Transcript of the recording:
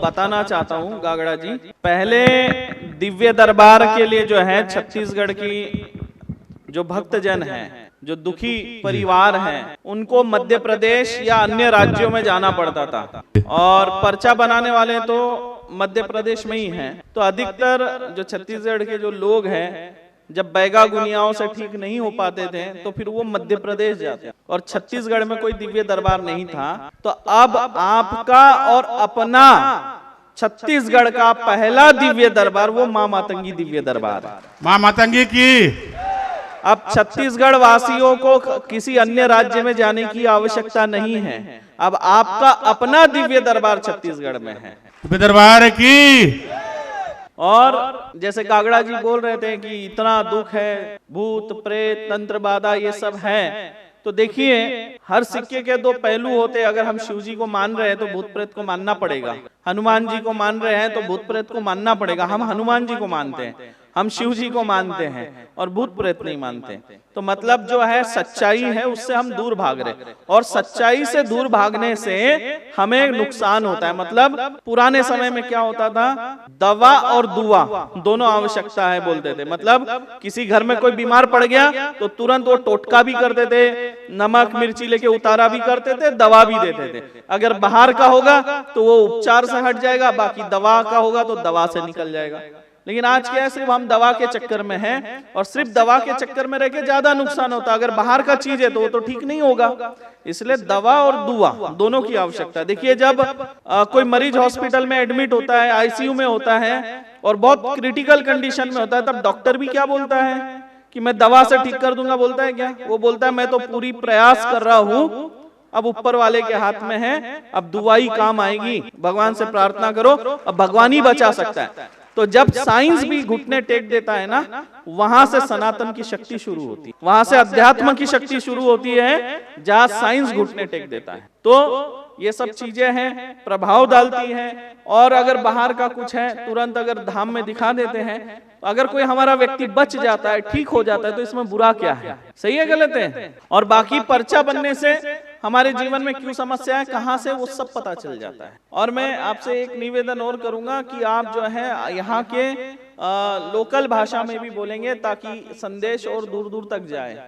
बताना चाहता हूँ गागड़ा जी, पहले दिव्य दरबार के लिए जो है छत्तीसगढ़ की जो भक्तजन हैं, जो दुखी परिवार हैं, उनको मध्य प्रदेश या अन्य राज्यों में जाना पड़ता था और पर्चा बनाने वाले तो मध्य प्रदेश में ही हैं। तो अधिकतर जो छत्तीसगढ़ के जो लोग हैं, जब बैगा गुनियाओं से ठीक नहीं हो पाते थे तो फिर वो मध्य प्रदेश जाते, और छत्तीसगढ़ में कोई दिव्य दरबार नहीं था। तो अब आपका और अपना छत्तीसगढ़ का पहला दिव्य दरबार वो मां मातंगी दिव्य दरबार है। मां मातंगी की। अब छत्तीसगढ़ वासियों को किसी अन्य राज्य में जाने की आवश्यकता नहीं है। अब आपका अपना दिव्य दरबार छत्तीसगढ़ में है। दिव्य दरबार की। और जैसे कागड़ा जी बोल रहे थे कि इतना दुख है, भूत प्रेत तंत्र बाधा ये सब है, तो देखिए हर सिक्के के दो पहलू होते। अगर हम शिव जी को मान रहे हैं तो भूत प्रेत को मानना पड़ेगा, हनुमान जी को मान रहे हैं तो भूत प्रेत को मानना पड़ेगा। हम हनुमान जी को मानते हैं, हम शिव जी को मानते हैं और भूत प्रेत नहीं मानते। तो मतलब जो है सच्चाई है उससे हम दूर भाग रहे, और सच्चाई से दूर भागने से हमें नुकसान होता है। मतलब पुराने समय में क्या होता था, दवा और दुआ दोनों आवश्यकता है बोलते थे। मतलब किसी घर में कोई बीमार पड़ गया तो तुरंत वो टोटका भी करते थे, नमक मिर्ची लेके उतारा भी करते थे, दवा भी देते थे। अगर बाहर का होगा तो वो उपचार से हट जाएगा, बाकी दवा का होगा तो दवा से निकल जाएगा। लेकिन आज क्या है, सिर्फ हम दवा के चक्कर में हैं, और सिर्फ दवा के चक्कर में रह के ज्यादा नुकसान होता है। अगर बाहर का चीज है तो वो तो ठीक नहीं होगा, इसलिए दवा और दुआ दोनों की आवश्यकता है। देखिए जब कोई मरीज हॉस्पिटल में एडमिट होता है, आईसीयू में होता है और बहुत क्रिटिकल कंडीशन में होता है, तब डॉक्टर भी क्या बोलता है कि मैं दवा से ठीक कर दूंगा, बोलता है क्या? वो बोलता है मैं तो पूरी प्रयास कर रहा हूं, अब ऊपर वाले के हाथ में है, अब दुआ ही काम आएगी, भगवान से प्रार्थना करो, अब भगवान ही बचा सकता है। तो जब साइंस भी घुटने टेक देता है ना, वहां से सनातन की शक्ति शुरू होती है, वहां से अध्यात्म की शक्ति शुरू होती है, जहां साइंस घुटने टेक देता है। तो ये सब चीजें हैं, प्रभाव डालती हैं। और अगर बाहर का कुछ है तुरंत अगर धाम में दिखा देते हैं, अगर कोई हमारा व्यक्ति बच जाता है, ठीक हो जाता है, तो इसमें बुरा क्या है? सही है गलत है? और बाकी पर्चा बनने से हमारे जीवन में क्यों समस्या है, कहां से, वो सब पता चल जाता है। और मैं आपसे एक निवेदन और करूंगा कि आप जो है यहाँ के लोकल भाषा में भी बोलेंगे ताकि संदेश और दूर दूर तक जाए।